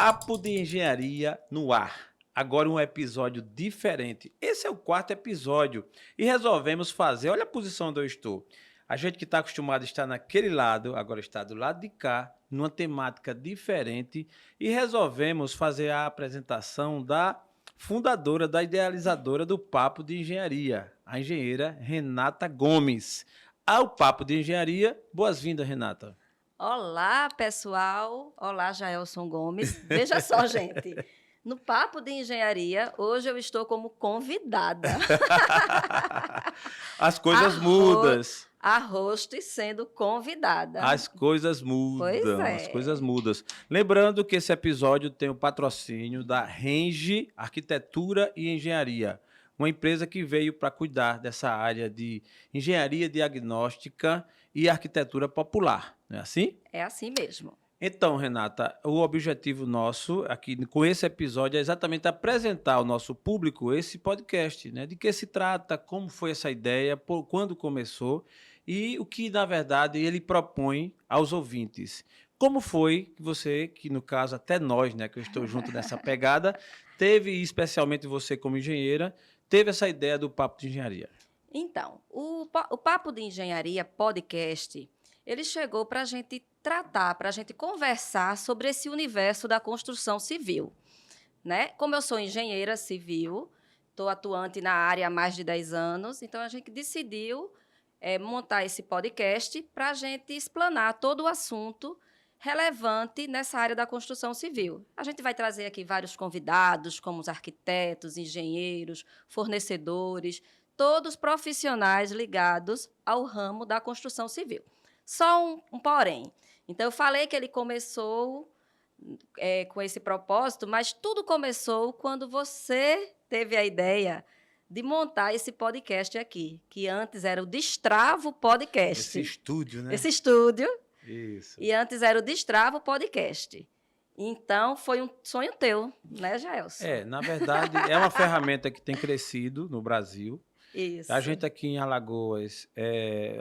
Papo de Engenharia no ar. Agora um episódio diferente. Esse é o 4º episódio e resolvemos fazer, olha a posição onde eu estou. A gente que está acostumado a estar naquele lado, agora está do lado de cá, numa temática diferente e resolvemos fazer a apresentação da fundadora, da idealizadora do Papo de Engenharia, a engenheira Renata Gomes. Ao Papo de Engenharia, boas-vindas, Renata. Olá, pessoal. Olá, Jaelson Gomes. Veja só, gente. No Papo de Engenharia, hoje eu estou como convidada. As coisas mudam. A host sendo convidada. As coisas mudam. Pois é. As coisas mudam. Lembrando que esse episódio tem o patrocínio da Renge Arquitetura e Engenharia, uma empresa que veio para cuidar dessa área de engenharia diagnóstica e arquitetura popular. Não é assim? É assim mesmo. Então, Renata, o objetivo nosso aqui com esse episódio é exatamente apresentar ao nosso público esse podcast, né? De que se trata, como foi essa ideia, quando começou e o que, na verdade, ele propõe aos ouvintes. Como foi que você, que no caso até nós, né, que eu estou junto nessa pegada, teve, especialmente você como engenheira, teve essa ideia do Papo de Engenharia? Então, o Papo de Engenharia podcast, ele chegou para a gente tratar, para a gente conversar sobre esse universo da construção civil, né? Como eu sou engenheira civil, estou atuante na área há mais de 10 anos, então a gente decidiu montar esse podcast para a gente explanar todo o assunto relevante nessa área da construção civil. A gente vai trazer aqui vários convidados, como os arquitetos, engenheiros, fornecedores, todos profissionais ligados ao ramo da construção civil. Só um porém. Então, eu falei que ele começou com esse propósito, mas tudo começou quando você teve a ideia de montar esse podcast aqui, que antes era o Destravo Podcast. Esse estúdio, né? Esse estúdio. Isso. E antes era o Destravo Podcast. Então, foi um sonho teu, né, Jaelson? Na verdade, é uma ferramenta que tem crescido no Brasil. Isso. A gente aqui em Alagoas,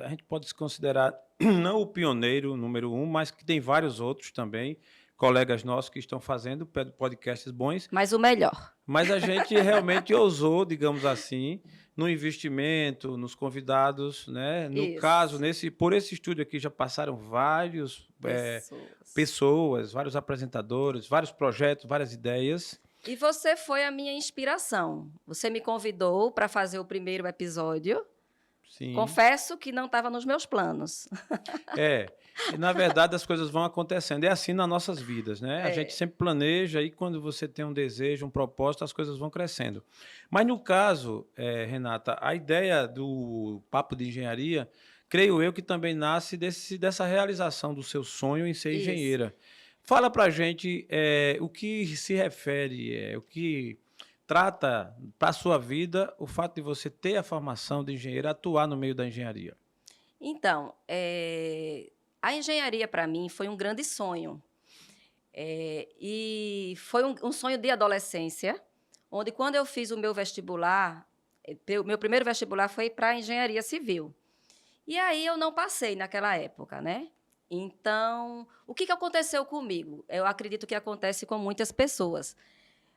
a gente pode se considerar não o pioneiro número 1, mas que tem vários outros também, colegas nossos que estão fazendo podcasts bons. Mas o melhor. Mas a gente realmente ousou, digamos assim, no investimento, nos convidados, né? No Isso. caso, por esse estúdio aqui já passaram várias pessoas, vários apresentadores, vários projetos, várias ideias. E você foi a minha inspiração. Você me convidou para fazer o primeiro episódio. Sim. Confesso que não estava nos meus planos. E na verdade as coisas vão acontecendo. É assim nas nossas vidas, né? A gente sempre planeja e quando você tem um desejo, um propósito, as coisas vão crescendo. Mas no caso, Renata, a ideia do Papo de Engenharia, creio eu que também nasce dessa realização do seu sonho em ser engenheira. Fala pra gente o que se refere, o que trata para a sua vida o fato de você ter a formação de engenheiro, atuar no meio da engenharia. Então, a engenharia para mim foi um grande sonho. E foi um sonho de adolescência, onde quando eu fiz o meu vestibular, meu primeiro vestibular foi para engenharia civil. E aí eu não passei naquela época, né? Então, o que aconteceu comigo? Eu acredito que acontece com muitas pessoas.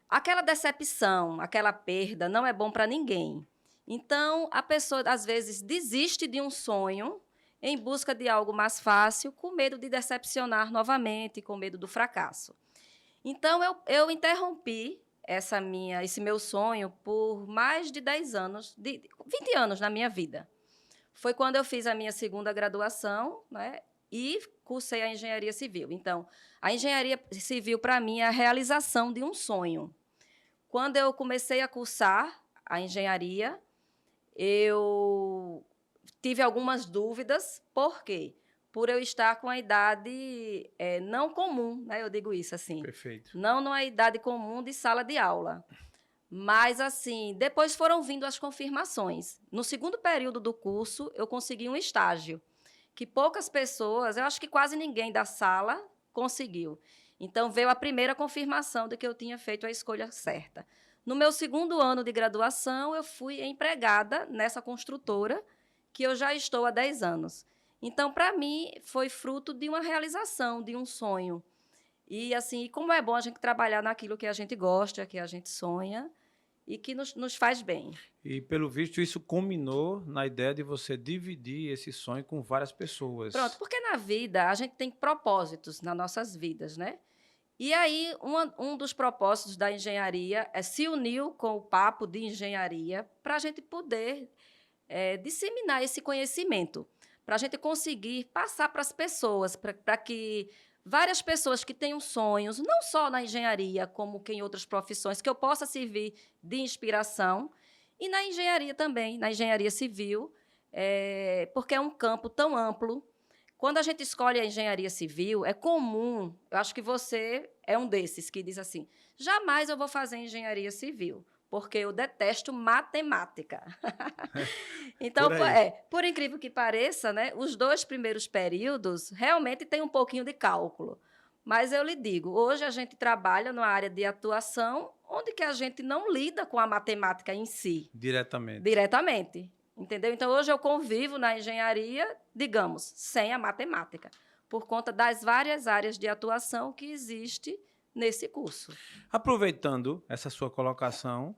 Aquela decepção, aquela perda não é bom para ninguém. Então, a pessoa, às vezes, desiste de um sonho em busca de algo mais fácil, com medo de decepcionar novamente, com medo do fracasso. Então, eu interrompi esse meu sonho por mais de 10 anos, 20 anos na minha vida. Foi quando eu fiz a minha segunda graduação, né? E cursei a engenharia civil. Então, a engenharia civil, para mim, é a realização de um sonho. Quando eu comecei a cursar a engenharia, eu tive algumas dúvidas. Por quê? Por eu estar com a idade não comum, né? Eu digo isso assim. Perfeito. Não numa idade comum de sala de aula. Mas, assim, depois foram vindo as confirmações. No segundo período do curso, eu consegui um estágio que poucas pessoas, eu acho que quase ninguém da sala conseguiu. Então, veio a primeira confirmação de que eu tinha feito a escolha certa. No meu segundo ano de graduação, eu fui empregada nessa construtora, que eu já estou há 10 anos. Então, para mim, foi fruto de uma realização, de um sonho. E, assim, como é bom a gente trabalhar naquilo que a gente gosta, que a gente sonha e que nos faz bem. E, pelo visto, isso culminou na ideia de você dividir esse sonho com várias Pronto, pessoas. porque na vida a gente tem propósitos nas nossas vidas, né? E aí, um dos propósitos da engenharia é se unir com o papo de engenharia para a gente poder disseminar esse conhecimento, para a gente conseguir passar para as pessoas, para que várias pessoas que tenham sonhos, não só na engenharia, como que em outras profissões, que eu possa servir de inspiração, e na engenharia também, na engenharia civil, porque é um campo tão amplo. Quando a gente escolhe a engenharia civil, é comum, eu acho que você é um desses que diz assim, jamais eu vou fazer engenharia civil, porque eu detesto matemática. Então, Por aí. por incrível que pareça, né, os 2 primeiros períodos realmente tem um pouquinho de cálculo. Mas eu lhe digo, hoje a gente trabalha numa área de atuação onde que a gente não lida com a matemática em si, Diretamente. diretamente. Entendeu? Então, hoje eu convivo na engenharia, digamos, sem a matemática, por conta das várias áreas de atuação que existe nesse curso. Aproveitando essa sua colocação,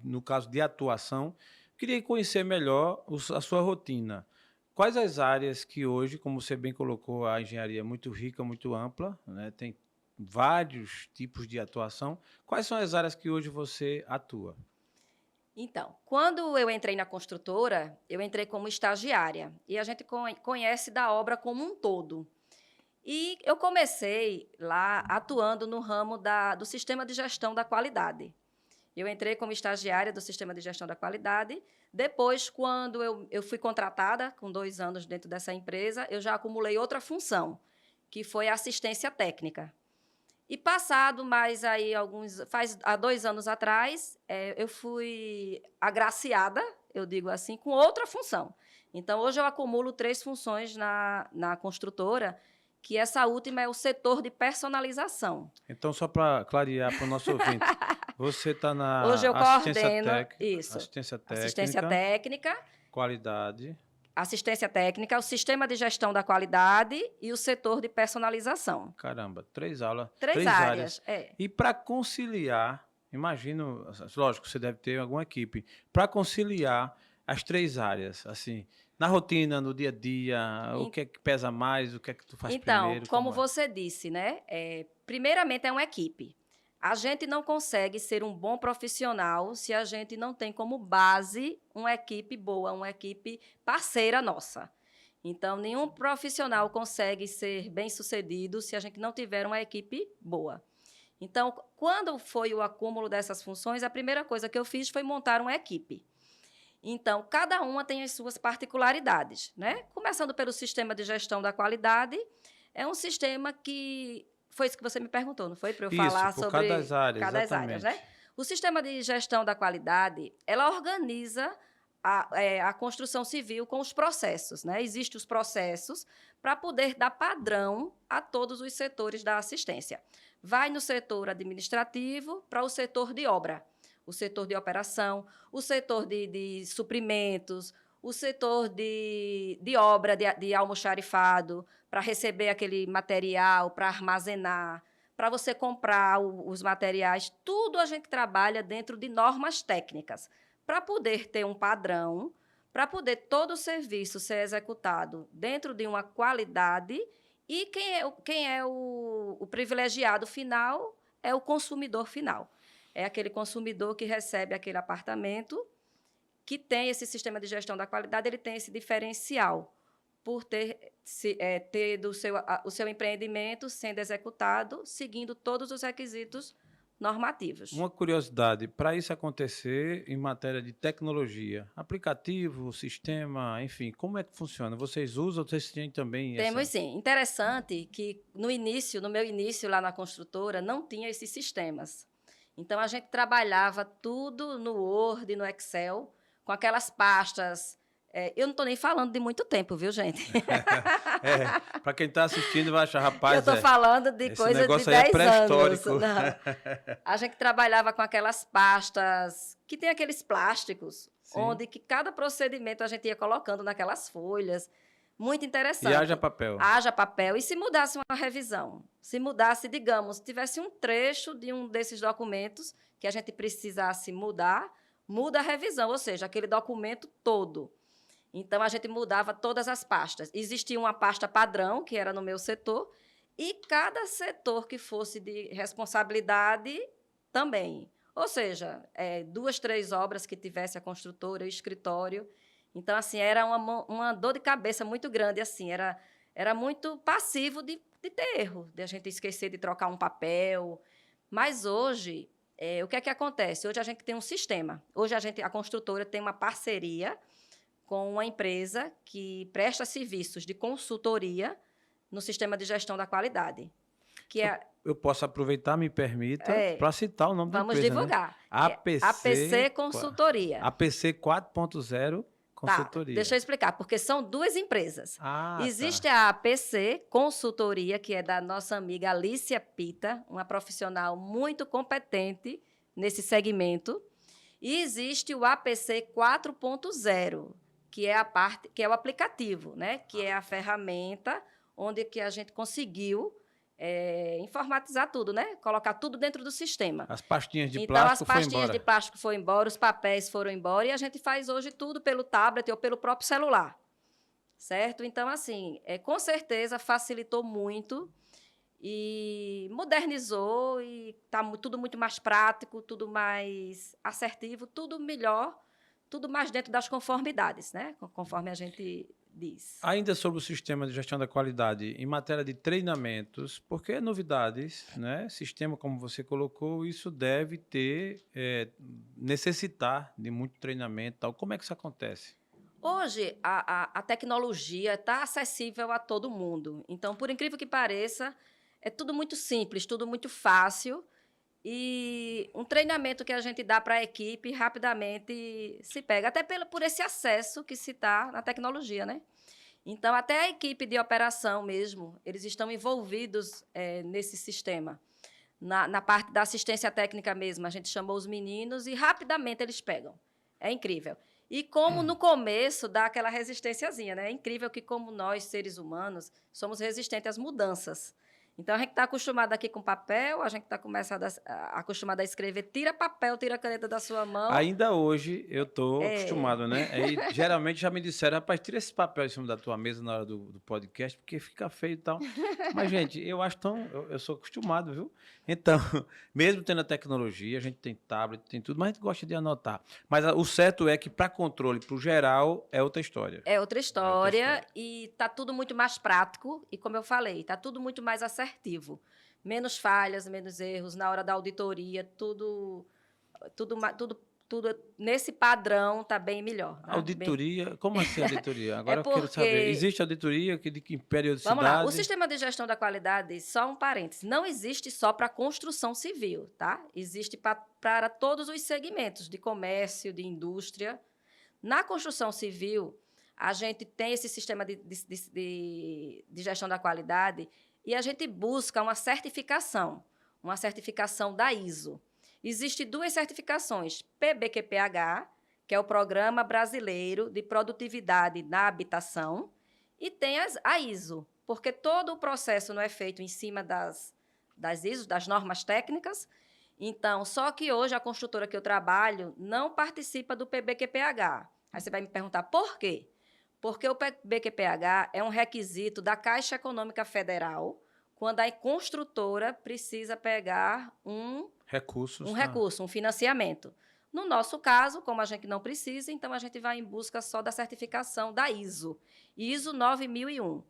no caso de atuação, queria conhecer melhor a sua rotina. Quais as áreas que hoje, como você bem colocou, a engenharia é muito rica, muito ampla, né? Tem vários tipos de atuação. Quais são as áreas que hoje você atua? Então, quando eu entrei na construtora, eu entrei como estagiária e a gente conhece da obra como um todo. E eu comecei lá atuando no ramo do sistema de gestão da qualidade. Eu entrei como estagiária do sistema de gestão da qualidade. Depois, quando eu fui contratada, com 2 anos dentro dessa empresa, eu já acumulei outra função, que foi a assistência técnica. E passado mais aí há 2 anos atrás, eu fui agraciada, eu digo assim, com outra função. Então, hoje eu acumulo 3 funções na construtora, que essa última é o setor de personalização. Então, só para clarear para o nosso ouvinte, você está Hoje na eu coordeno isso, assistência assistência técnica, técnica, qualidade. o sistema de gestão da qualidade e o setor de personalização. Caramba, 3 aulas, 3 3 áreas. áreas, é. E para conciliar, imagino, lógico, você deve ter alguma equipe, para conciliar as 3 áreas, assim, na rotina, no dia a dia, o que é que pesa mais, o que é que tu faz Então, primeiro, como como é? você disse, né? Primeiramente é uma equipe. A gente não consegue ser um bom profissional se a gente não tem como base uma equipe boa, uma equipe parceira nossa. Então, nenhum profissional consegue ser bem-sucedido se a gente não tiver uma equipe boa. Então, quando foi o acúmulo dessas funções, a primeira coisa que eu fiz foi montar uma equipe. Então, cada uma tem as suas particularidades, né? Começando pelo sistema de gestão da qualidade, é um sistema que foi isso que você me perguntou, não foi? Para eu falar Isso, por sobre cada área, cada área, né? exatamente. O sistema de gestão da qualidade, ela organiza a construção civil com os processos, né? Existem os processos para poder dar padrão a todos os setores da assistência. Vai no setor administrativo para o setor de obra, o setor de operação, o setor de suprimentos, o setor de obra, de almoxarifado, para receber aquele material, para armazenar, para você comprar os materiais. Tudo a gente trabalha dentro de normas técnicas, para poder ter um padrão, para poder todo o serviço ser executado dentro de uma qualidade e quem é o privilegiado final é o consumidor final. É aquele consumidor que recebe aquele apartamento, que tem esse sistema de gestão da qualidade, ele tem esse diferencial por ter o seu empreendimento sendo executado, seguindo todos os requisitos normativos. Uma curiosidade, para isso acontecer em matéria de tecnologia, aplicativo, sistema, enfim, como é que funciona? Vocês usam, vocês têm também Temos essa... sim. Interessante que no meu início lá na construtora, não tinha esses sistemas. Então, a gente trabalhava tudo no Word, no Excel, com aquelas pastas. Eu não estou nem falando de muito tempo, viu, gente? Para quem está assistindo vai achar, Eu rapaz, estou falando de esse coisa de negócio aí é 10 anos. pré-histórico. Não. A gente trabalhava com aquelas pastas que tem aqueles plásticos, Sim. onde que cada procedimento a gente ia colocando naquelas folhas. muito interessante. E haja papel. Haja papel. E se mudasse uma revisão? Se mudasse, digamos, tivesse um trecho de um desses documentos que a gente precisasse mudar, muda a revisão, ou seja, aquele documento todo. Então, a gente mudava todas as pastas. Existia uma pasta padrão, que era no meu setor, e cada setor que fosse de responsabilidade também. Ou seja, 2, 3 obras que tivesse a construtora, o escritório. Então, assim, era uma dor de cabeça muito grande, assim, era muito passivo de ter erro, de a gente esquecer de trocar um papel. Mas hoje, o que é que acontece? Hoje a gente tem um sistema. Hoje a construtora tem uma parceria com uma empresa que presta serviços de consultoria no sistema de gestão da qualidade. Que eu posso aproveitar, me permita, para citar o nome da empresa. Vamos divulgar. Né? APC Consultoria. APC 4.0 Consultoria. Tá, deixa eu explicar, porque são 2 empresas. Existe a APC Consultoria, que é da nossa amiga Alicia Pita, uma profissional muito competente nesse segmento. E existe o APC 4.0, que é o aplicativo, né? Que é a ferramenta onde que a gente conseguiu informatizar tudo, né? Colocar tudo dentro do sistema. As pastinhas de plástico foram embora. Então, as pastinhas de plástico foram embora, os papéis foram embora e a gente faz hoje tudo pelo tablet ou pelo próprio celular, certo? Então, assim, com certeza facilitou muito e modernizou e está tudo muito mais prático, tudo mais assertivo, tudo melhor, tudo mais dentro das conformidades, né? Conforme a gente diz. Ainda sobre o sistema de gestão da qualidade, em matéria de treinamentos, porque novidades, né? Sistema, como você colocou, isso deve necessitar de muito treinamento. Tal. Como é que isso acontece? Hoje, a tecnologia está acessível a todo mundo. Então, por incrível que pareça, é tudo muito simples, tudo muito fácil. E um treinamento que a gente dá para a equipe rapidamente se pega, até por esse acesso que se está na tecnologia, né? Então, até a equipe de operação mesmo, eles estão envolvidos nesse sistema. Na parte da assistência técnica mesmo, a gente chamou os meninos e rapidamente eles pegam. É incrível. E como no começo dá aquela resistênciazinha, né? É incrível que como nós, seres humanos, somos resistentes às mudanças. Então, a gente está acostumado aqui com papel, a gente está acostumado a escrever, tira papel, tira a caneta da sua mão. Ainda hoje eu estou acostumado, né? Aí, geralmente já me disseram, rapaz, tira esse papel em cima da tua mesa na hora do podcast, porque fica feio e tal. Mas, gente, eu acho eu sou acostumado, viu? Então, mesmo tendo a tecnologia, a gente tem tablet, tem tudo, mas a gente gosta de anotar. Mas o certo é que, para controle, para o geral, é outra história. É outra história e está tudo muito mais prático e, como eu falei, está tudo muito mais assertivo. Menos falhas, menos erros. Na hora da auditoria, tudo nesse padrão está bem melhor. Né? Auditoria? Como assim auditoria? Agora eu quero saber. Existe auditoria? De que periodicidade? Vamos lá. O sistema de gestão da qualidade, só um parênteses, não existe só para construção civil, tá? Existe para todos os segmentos de comércio, de indústria. Na construção civil, a gente tem esse sistema de gestão da qualidade e a gente busca uma certificação da ISO. Existem 2 certificações, PBQPH, que é o Programa Brasileiro de Produtividade na Habitação, e tem a ISO, porque todo o processo não é feito em cima das ISOs, das normas técnicas. Então, só que hoje a construtora que eu trabalho não participa do PBQPH. Aí você vai me perguntar por quê? Porque o PBQPH é um requisito da Caixa Econômica Federal quando a construtora precisa pegar um recurso, um financiamento. No nosso caso, como a gente não precisa, então a gente vai em busca só da certificação da ISO. ISO 9001,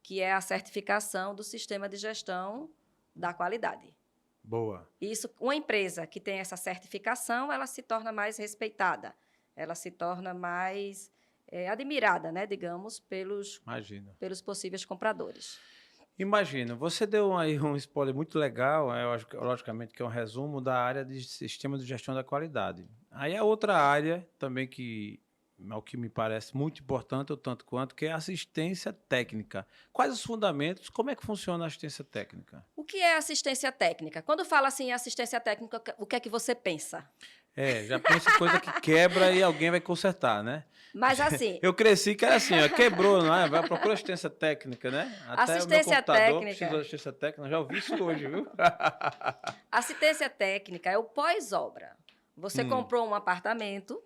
que é a certificação do Sistema de Gestão da Qualidade. Boa. Isso, uma empresa que tem essa certificação, ela se torna mais respeitada, ela se torna mais admirada, né, digamos, pelos possíveis compradores. Imagina, você deu aí um spoiler muito legal, eu acho que, logicamente, que é um resumo da área de sistema de gestão da qualidade. Aí a outra área também que, ao que me parece muito importante, ou tanto quanto, que é a assistência técnica. Quais os fundamentos, como é que funciona a assistência técnica? O que é assistência técnica? Quando fala assim assistência técnica, o que é que você pensa? Já pensa em coisa que quebra e alguém vai consertar, né? Mas assim, Eu cresci que era assim, ó, quebrou, não é? Vai procurar assistência técnica, né? Até o meu assistência computador precisa de técnica, assistência técnica, já ouvi isso hoje, viu? assistência técnica é o pós-obra. Você Hum, comprou um apartamento,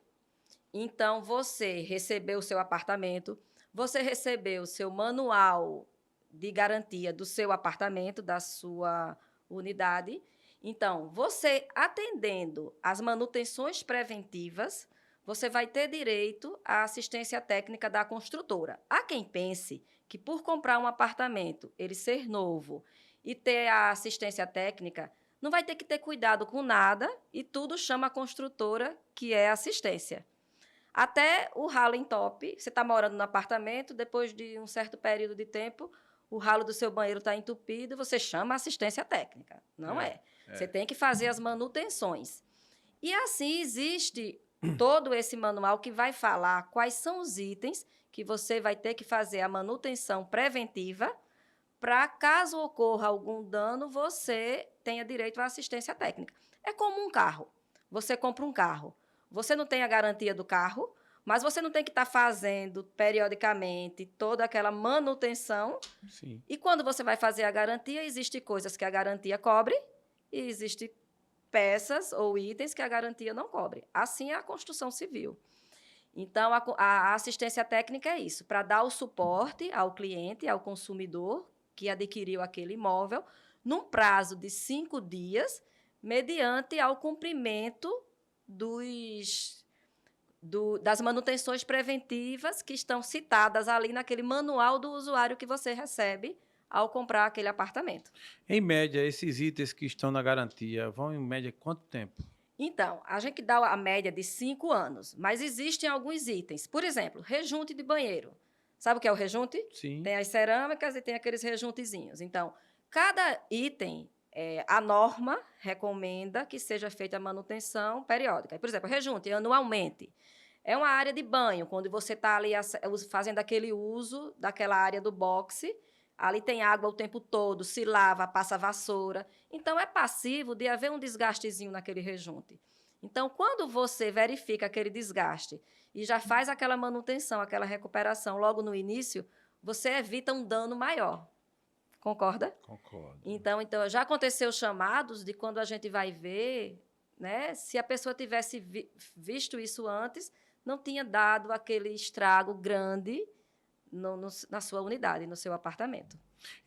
então você recebeu o seu apartamento, você recebeu o seu manual de garantia do seu apartamento, da sua unidade. Então, você atendendo às manutenções preventivas, você vai ter direito à assistência técnica da construtora. Há quem pense que por comprar um apartamento, ele ser novo e ter a assistência técnica, não vai ter que ter cuidado com nada e tudo chama a construtora, que é assistência. Até o ralo entope, você está morando no apartamento, depois de um certo período de tempo, o ralo do seu banheiro está entupido, você chama a assistência técnica. Não é. Você tem que fazer as manutenções. E assim existe todo esse manual que vai falar quais são os itens que você vai ter que fazer a manutenção preventiva para, caso ocorra algum dano, você tenha direito à assistência técnica. É como um carro. Você compra um carro. Você não tem a garantia do carro, mas você não tem que estar fazendo periodicamente toda aquela manutenção. sim. E quando você vai fazer a garantia, existem coisas que a garantia cobre e existem peças ou itens que a garantia não cobre. Assim é a construção civil. Então, a assistência técnica é isso, para dar o suporte ao cliente, ao consumidor que adquiriu aquele imóvel, num prazo de 5 dias, mediante ao cumprimento das manutenções preventivas que estão citadas ali naquele manual do usuário que você recebe ao comprar aquele apartamento. Em média, esses itens que estão na garantia vão em média quanto tempo? Então, a gente dá a média de 5 anos, mas existem alguns itens. Por exemplo, rejunte de banheiro. Sabe o que é o rejunte? Sim. Tem as cerâmicas e tem aqueles rejuntezinhos. Então, cada item, a norma recomenda que seja feita a manutenção periódica. Por exemplo, rejunte anualmente. É uma área de banho, quando você está ali fazendo aquele uso daquela área do boxe. Ali tem água o tempo todo, se lava, passa vassoura. Então, é passivo de haver um desgastezinho naquele rejunte. Então, quando você verifica aquele desgaste e já faz aquela manutenção, aquela recuperação logo no início, você evita um dano maior. Concorda? Concordo. Então já aconteceu chamados de quando a gente vai ver, né, se a pessoa tivesse visto isso antes, não tinha dado aquele estrago grande na sua unidade, no seu apartamento.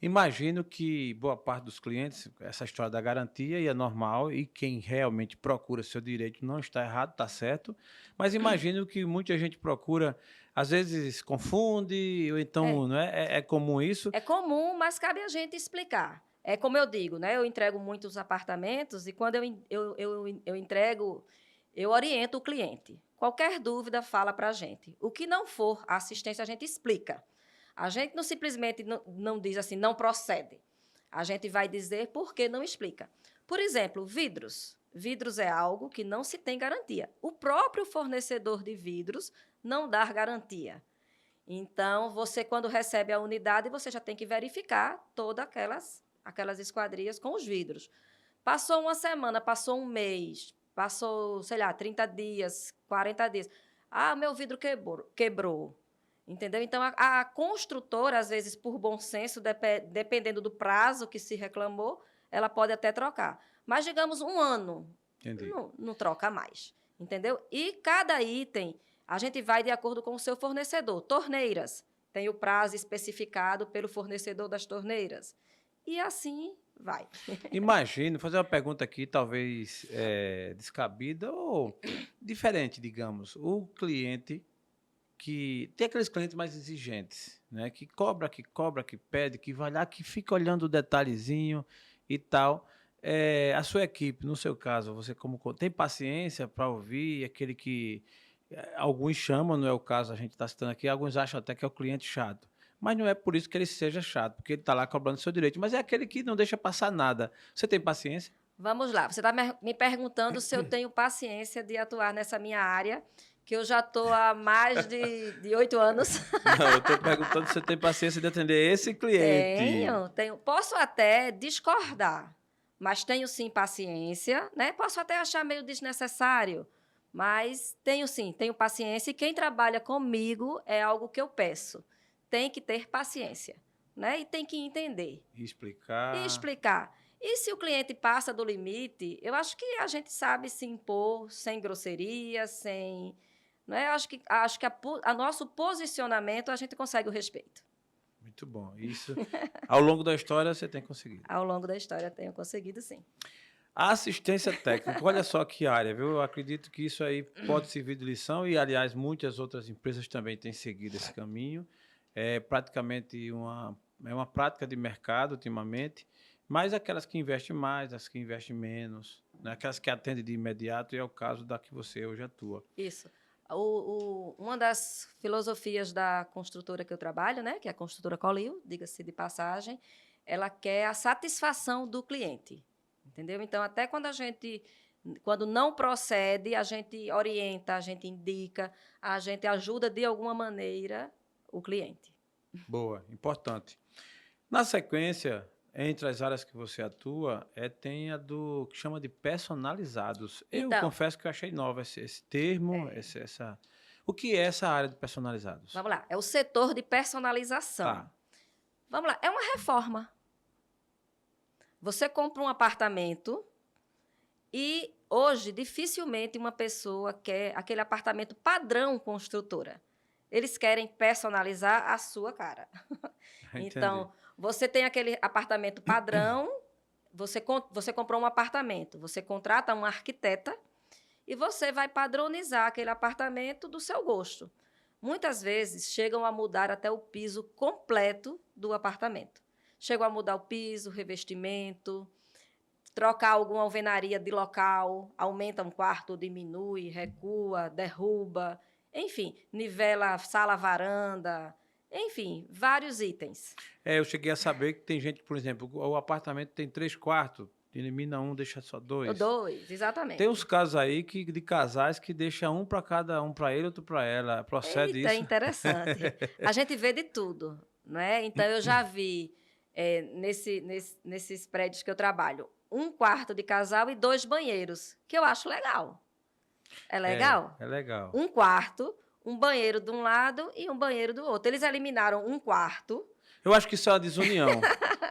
Imagino que boa parte dos clientes, essa história da garantia é normal e quem realmente procura seu direito não está errado, está certo. Mas imagino que muita gente procura, às vezes confunde, ou então não é comum isso. É comum, mas cabe a gente explicar. É como eu digo, né? Eu entrego muitos apartamentos e quando eu entrego, eu oriento o cliente. Qualquer dúvida, fala para a gente. O que não for a assistência, a gente explica. A gente não simplesmente não diz assim, não procede. A gente vai dizer por que não explica. Por exemplo, vidros. Vidros é algo que não se tem garantia. O próprio fornecedor de vidros não dá garantia. Então, você, quando recebe a unidade, você já tem que verificar todas aquelas esquadrias com os vidros. Passou uma semana, passou um mês, passou, sei lá, 30 dias, 40 dias. Ah, meu vidro quebrou. Entendeu? Então, a construtora, às vezes, por bom senso, dependendo do prazo que se reclamou, ela pode até trocar. Mas, digamos, um ano, não troca mais. Entendeu? E cada item, a gente vai de acordo com o seu fornecedor. Torneiras, tem o prazo especificado pelo fornecedor das torneiras. E assim vai. Imagino, fazer uma pergunta aqui, talvez descabida ou diferente, digamos. O cliente que tem aqueles clientes mais exigentes, né? Que cobra, que pede, que vai lá, que fica olhando o detalhezinho e tal. A sua equipe, no seu caso, você tem paciência para ouvir aquele que alguns chamam, não é o caso, a gente está citando aqui, alguns acham até que é o cliente chato. Mas não é por isso que ele seja chato, porque ele está lá cobrando seu direito. Mas é aquele que não deixa passar nada. Você tem paciência? Vamos lá. Você está me perguntando se eu tenho paciência de atuar nessa minha área, que eu já estou há mais de 8 anos. Não, eu estou perguntando se você tem paciência de atender esse cliente. Tenho. Posso até discordar, mas tenho sim paciência, né? Posso até achar meio desnecessário, mas tenho paciência e quem trabalha comigo é algo que eu peço. Tem que ter paciência, né? E tem que entender. E explicar. E explicar. E se o cliente passa do limite, eu acho que a gente sabe se impor sem grosseria, sem... Não é? Acho que a nosso posicionamento a gente consegue o respeito. Muito bom. Isso, ao longo da história, você tem conseguido. Ao longo da história, tenho conseguido, sim. A assistência técnica, olha só que área, viu? Eu acredito que isso aí pode servir de lição e, aliás, muitas outras empresas também têm seguido esse caminho. É praticamente uma prática de mercado ultimamente, mas aquelas que investem mais, as que investem menos, né? Aquelas que atendem de imediato, e é o caso da que você hoje atua. Isso. Uma das filosofias da construtora que eu trabalho, né, que é a construtora Colil, diga-se de passagem, ela quer a satisfação do cliente, entendeu? Então, até quando não procede, a gente orienta, a gente indica, a gente ajuda de alguma maneira o cliente. Boa, importante. Na sequência, entre as áreas que você atua, tem a do que chama de personalizados. Eu Então, confesso que eu achei nova esse termo, essa... O que é essa área de personalizados? vamos lá, é o setor de personalização. Tá. Vamos lá, é uma reforma. Você compra um apartamento e hoje dificilmente uma pessoa quer aquele apartamento padrão construtora. Eles querem personalizar a sua cara. Então, você tem aquele apartamento padrão, você comprou um apartamento, você contrata uma arquiteta e você vai padronizar aquele apartamento do seu gosto. Muitas vezes chegam a mudar até o piso completo do apartamento. Chegam a mudar o piso, o revestimento, trocar alguma alvenaria de local, aumenta um quarto, diminui, recua, derruba, enfim, nivela sala, varanda, enfim, vários itens. Eu cheguei a saber que tem gente, por exemplo, o apartamento tem 3 quartos, elimina um, deixa só 2. 2, exatamente. Tem uns casos aí de casais que deixam um para cada um, para ele, outro para ela. Procede isso? É interessante. A gente vê de tudo, não é? Então, eu já vi, nesses prédios que eu trabalho, 1 quarto de casal e 2 banheiros, que eu acho legal. É legal? É legal. 1 quarto, um banheiro de um lado e um banheiro do outro. Eles eliminaram 1 quarto. Eu acho que isso é uma desunião.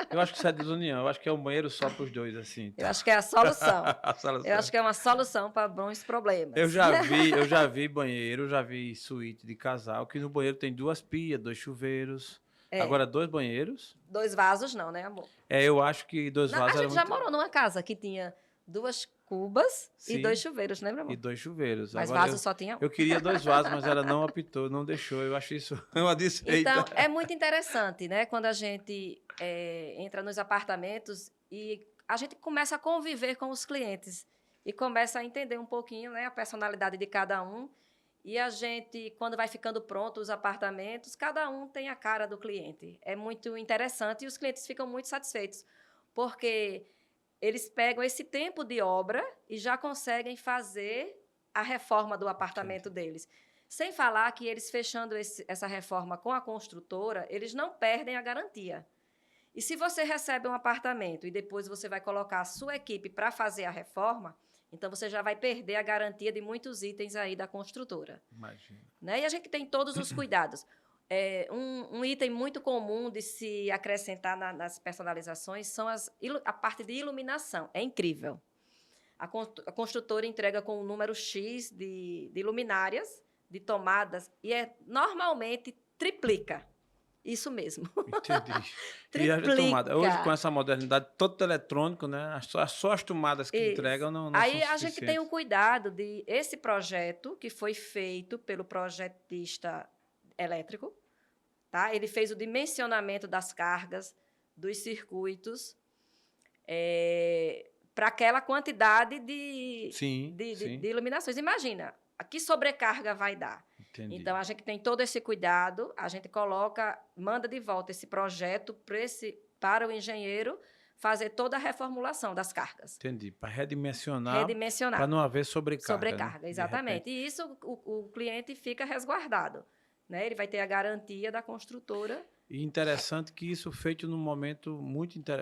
Eu acho que é um banheiro só para os dois, assim. Eu acho que é a solução. A solução. Eu acho que é uma solução para bons problemas. Eu já vi banheiro, já vi suíte de casal, que no banheiro tem 2 pias, 2 chuveiros. Agora, 2 banheiros. 2 vasos não, né, amor? Eu acho que 2 vasos... A gente já morou numa casa que tinha 2 cubas e 2 chuveiros, lembra, amor? E 2 chuveiros. Mas agora, vaso só tinha 1. Eu queria 2 vasos, mas ela não optou, não deixou. Eu acho isso uma desfeita. Então, é muito interessante, né? Quando a gente entra nos apartamentos e a gente começa a conviver com os clientes e começa a entender um pouquinho, né, a personalidade de cada um. E a gente, quando vai ficando pronto os apartamentos, cada um tem a cara do cliente. É muito interessante e os clientes ficam muito satisfeitos, porque eles pegam esse tempo de obra e já conseguem fazer a reforma do apartamento deles. Sem falar que eles fechando essa reforma com a construtora, eles não perdem a garantia. E se você recebe um apartamento e depois você vai colocar a sua equipe para fazer a reforma, então você já vai perder a garantia de muitos itens aí da construtora. Imagina. Né? E a gente tem todos os cuidados. Um item muito comum de se acrescentar nas personalizações são a parte de iluminação. É incrível. A construtora entrega com um número X de luminárias, de tomadas, e normalmente triplica. Isso mesmo. Entendi. Triplica. E a tomada, hoje, com essa modernidade todo eletrônico, né? Só as tomadas que entregam não Aí são a gente tem um cuidado de esse projeto que foi feito pelo projetista elétrico, tá? Ele fez o dimensionamento das cargas, dos circuitos, para aquela quantidade de iluminações. Imagina, que sobrecarga vai dar? Entendi. Então, a gente tem todo esse cuidado, a gente manda de volta esse projeto para o engenheiro fazer toda a reformulação das cargas. Entendi, para redimensionar. Para não haver sobrecarga. Sobrecarga, né? Exatamente. E isso o cliente fica resguardado. Né? Ele vai ter a garantia da construtora. E interessante que isso feito num momento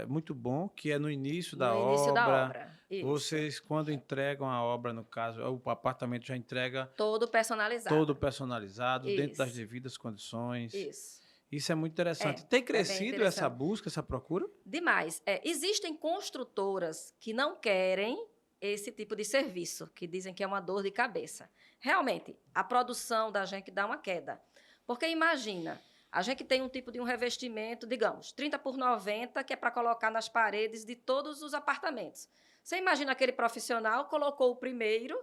muito bom, que é no início da No início da obra. obra. Isso. Vocês, quando entregam a obra, no caso, o apartamento já entrega Todo todo personalizado. personalizado, dentro das Isso. devidas condições. Isso. Isso é muito interessante. É, Tem é bem crescido essa interessante. busca, essa procura? Demais. Existem construtoras que não querem esse tipo de serviço, que dizem que é uma dor de cabeça. Realmente, a produção da gente dá uma queda. Porque imagina, a gente tem um tipo de um revestimento, digamos, 30 por 90, que é para colocar nas paredes de todos os apartamentos. Você imagina aquele profissional, colocou o primeiro,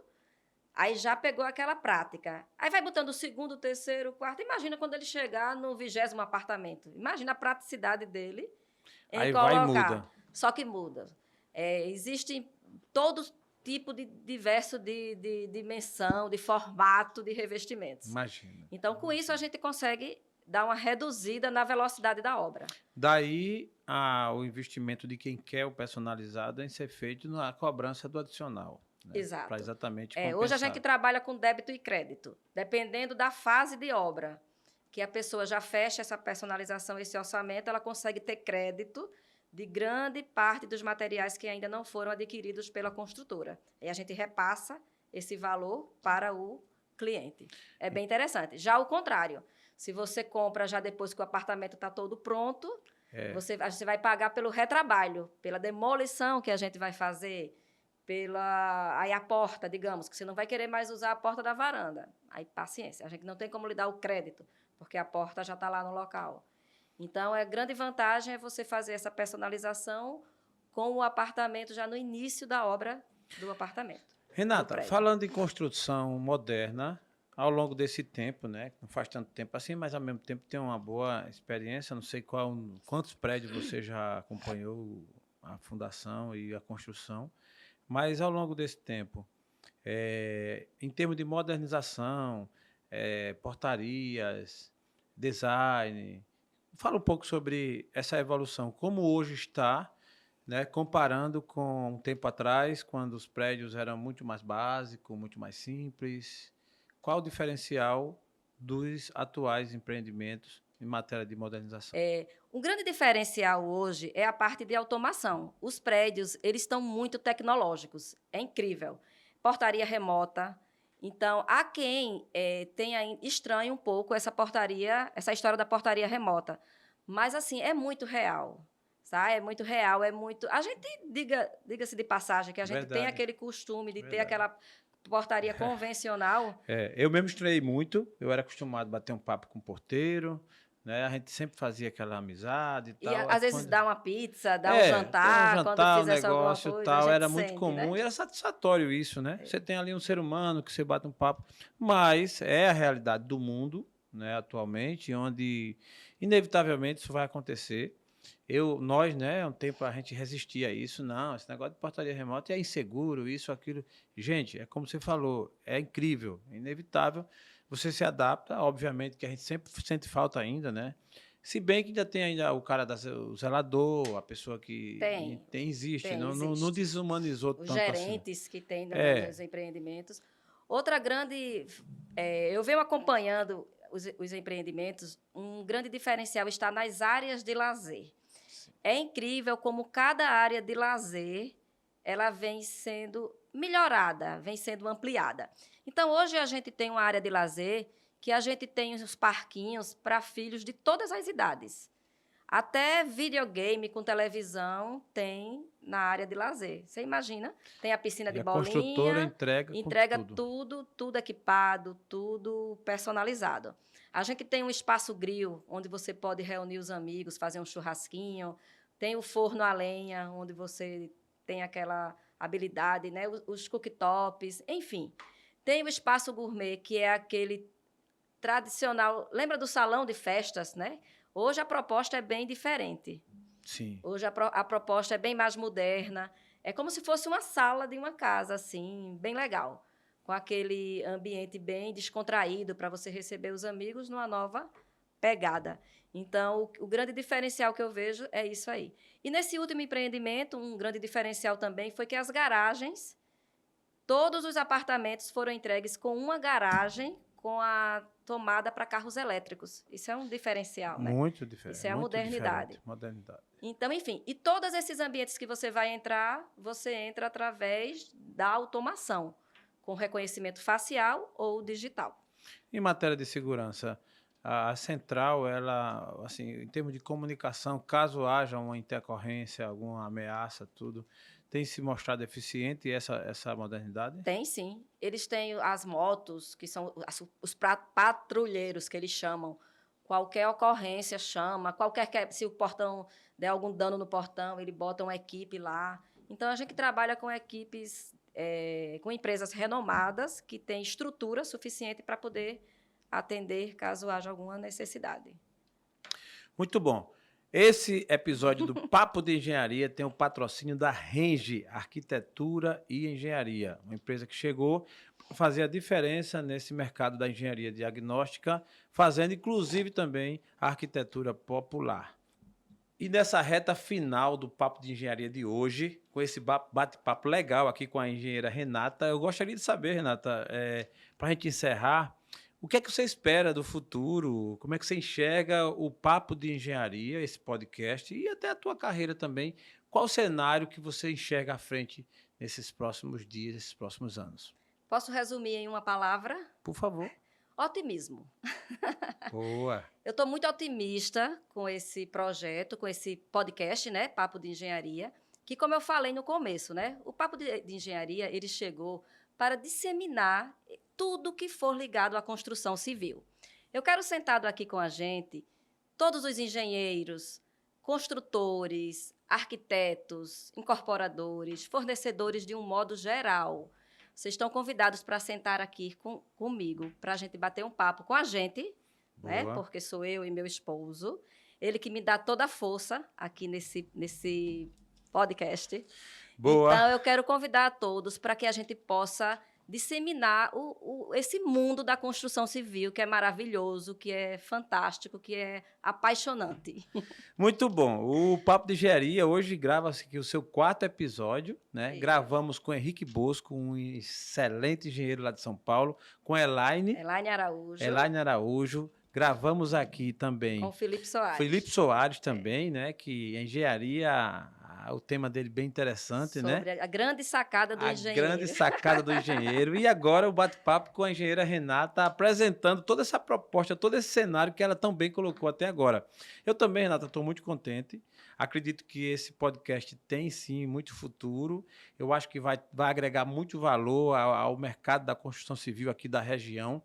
aí já pegou aquela prática. Aí vai botando o segundo, o terceiro, o quarto. Imagina quando ele chegar no 20º apartamento. Imagina a praticidade dele em Aí vai e colocar. muda. Só que muda. Existe todo tipo de diverso de dimensão, de formato de revestimentos. Imagina. Então, com isso, a gente consegue dar uma reduzida na velocidade da obra. Daí o investimento de quem quer o personalizado em ser feito na cobrança do adicional. Né? Para Exato. exatamente Hoje a gente compensar. trabalha com débito e crédito, dependendo da fase de obra. Que a pessoa já fecha essa personalização, esse orçamento, ela consegue ter crédito de grande parte dos materiais que ainda não foram adquiridos pela construtora. E a gente repassa esse valor para o cliente. É bem interessante. Já o contrário, se você compra já depois que o apartamento está todo pronto, você vai pagar pelo retrabalho, pela demolição que a gente vai fazer, aí a porta, digamos, que você não vai querer mais usar a porta da varanda. Aí, paciência, a gente não tem como lhe dar o crédito, porque a porta já está lá no local. Então, a grande vantagem é você fazer essa personalização com o apartamento já no início da obra do apartamento. Renata, falando em construção moderna, ao longo desse tempo, né, não faz tanto tempo assim, mas ao mesmo tempo tem uma boa experiência, não sei quantos prédios você já acompanhou a fundação e a construção, mas ao longo desse tempo, em termos de modernização, portarias, design, fala um pouco sobre essa evolução, como hoje está, né, comparando com um tempo atrás, quando os prédios eram muito mais básicos, muito mais simples. Qual o diferencial dos atuais empreendimentos em matéria de modernização? Um grande diferencial hoje é a parte de automação. Os prédios, eles estão muito tecnológicos. É incrível. Portaria remota. Então, há quem estranhe um pouco essa história da portaria remota. Mas, assim, é muito real. Sabe? É muito real, é muito... A gente, diga-se de passagem, que a gente tem aquele costume de ter aquela portaria convencional. Eu mesmo estranhei muito. Eu era acostumado a bater um papo com o porteiro, né? A gente sempre fazia aquela amizade e tal. E às vezes dá uma pizza, dá um jantar, quando fizesse alguma negócio coisa, tal, a gente era muito sente, comum né? e era satisfatório isso, né? Você tem ali um ser humano que você bate um papo, mas é a realidade do mundo, né, atualmente, onde inevitavelmente isso vai acontecer. Nós, né, um tempo a gente resistia a isso, não, esse negócio de portaria remota é inseguro, isso, aquilo. Gente, é como você falou, é incrível, é inevitável. Você se adapta, obviamente que a gente sempre sente falta ainda, né? Se bem que ainda tem ainda o cara o zelador, a pessoa que existe, não desumanizou os tanto assim. gerentes que tem nos empreendimentos. Outra grande... eu venho acompanhando os empreendimentos, um grande diferencial está nas áreas de lazer. Sim. É incrível como cada área de lazer ela vem sendo melhorada, vem sendo ampliada. Então, hoje a gente tem uma área de lazer que a gente tem os parquinhos para filhos de todas as idades. Até videogame com televisão tem na área de lazer. Você imagina? Tem a piscina de bolinha. A construtora entrega tudo equipado, tudo personalizado. A gente tem um espaço grill, onde você pode reunir os amigos, fazer um churrasquinho. Tem o forno a lenha, onde você tem aquela habilidade, né? Os cooktops, enfim. Tem o espaço gourmet, que é aquele tradicional. Lembra do salão de festas, né? Hoje a proposta é bem diferente. Sim. Hoje a proposta é bem mais moderna. É como se fosse uma sala de uma casa, assim, bem legal. Com aquele ambiente bem descontraído para você receber os amigos numa nova pegada. Então, o grande diferencial que eu vejo é isso aí. E nesse último empreendimento, um grande diferencial também foi que as garagens, todos os apartamentos foram entregues com uma garagem com a tomada para carros elétricos. Isso é um diferencial, né? Muito diferente. Isso é a muito modernidade. diferente, modernidade. Então, enfim, e todos esses ambientes que você vai entrar, você entra através da automação, com reconhecimento facial ou digital. Em matéria de segurança, a central, ela, assim, em termos de comunicação, caso haja uma intercorrência, alguma ameaça, tudo, tem se mostrado eficiente essa modernidade? Tem sim. Eles têm as motos, que são os patrulheiros, que eles chamam. Qualquer ocorrência chama, se o portão der algum dano no portão, ele bota uma equipe lá. Então, a gente trabalha com equipes, com empresas renomadas, que têm estrutura suficiente para poder atender caso haja alguma necessidade. Muito bom. Esse episódio do Papo de Engenharia tem o patrocínio da Renge Arquitetura e Engenharia, uma empresa que chegou para fazer a diferença nesse mercado da engenharia diagnóstica, fazendo inclusive também a arquitetura popular. E nessa reta final do Papo de Engenharia de hoje, com esse bate-papo legal aqui com a engenheira Renata, eu gostaria de saber, Renata, para a gente encerrar, o que é que você espera do futuro? Como é que você enxerga o Papo de Engenharia, esse podcast, e até a tua carreira também? Qual o cenário que você enxerga à frente nesses próximos dias, nesses próximos anos? Posso resumir em uma palavra? Por favor. Otimismo. Boa. Eu estou muito otimista com esse projeto, com esse podcast, né, Papo de Engenharia, que, como eu falei no começo, né, o Papo de Engenharia, ele chegou para disseminar tudo que for ligado à construção civil. Eu quero sentado aqui com a gente todos os engenheiros, construtores, arquitetos, incorporadores, fornecedores de um modo geral. Vocês estão convidados para sentar aqui comigo, para a gente bater um papo com a gente, né? Porque sou eu e meu esposo, ele que me dá toda a força aqui nesse podcast. Boa. Então, eu quero convidar a todos para que a gente possa disseminar esse mundo da construção civil, que é maravilhoso, que é fantástico, que é apaixonante. Muito bom. O Papo de Engenharia hoje grava-se aqui o seu 4º episódio, né? Gravamos com Henrique Bosco, um excelente engenheiro lá de São Paulo, com Elaine Araújo. Gravamos aqui também com Felipe Soares. Felipe Soares também, né? Que engenharia, o tema dele bem interessante, sobre, né? A grande sacada do engenheiro. A grande sacada do engenheiro. E agora o bate-papo com a engenheira Renata, apresentando toda essa proposta, todo esse cenário que ela tão bem colocou até agora. Eu também, Renata, estou muito contente. Acredito que esse podcast tem, sim, muito futuro. Eu acho que vai agregar muito valor ao mercado da construção civil aqui da região.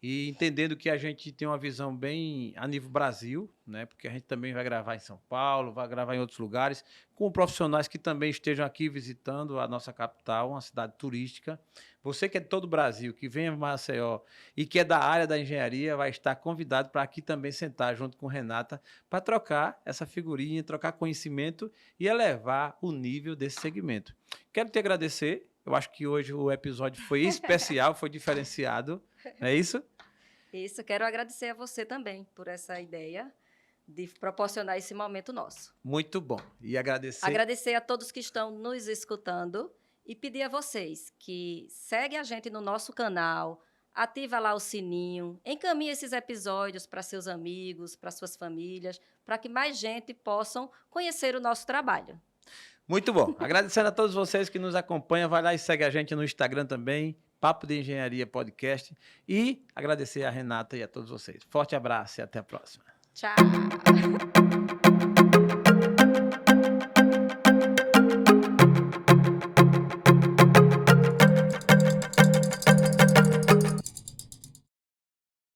E entendendo que a gente tem uma visão bem a nível Brasil, né? Porque a gente também vai gravar em São Paulo, vai gravar em outros lugares, com profissionais que também estejam aqui visitando a nossa capital, uma cidade turística. Você que é de todo o Brasil, que vem a Maceió e que é da área da engenharia, vai estar convidado para aqui também sentar junto com Renata para trocar essa figurinha, trocar conhecimento e elevar o nível desse segmento. Quero te agradecer. Eu acho que hoje o episódio foi especial, foi diferenciado. Não é isso? Isso, quero agradecer a você também por essa ideia de proporcionar esse momento nosso. Muito bom. E agradecer a todos que estão nos escutando e pedir a vocês que seguem a gente no nosso canal, ativa lá o sininho, encaminhe esses episódios para seus amigos, para suas famílias, para que mais gente possam conhecer o nosso trabalho. Muito bom. Agradecendo a todos vocês que nos acompanham. Vai lá e segue a gente no Instagram também, Papo de Engenharia Podcast. E agradecer a Renata e a todos vocês. Forte abraço e até a próxima. Tchau.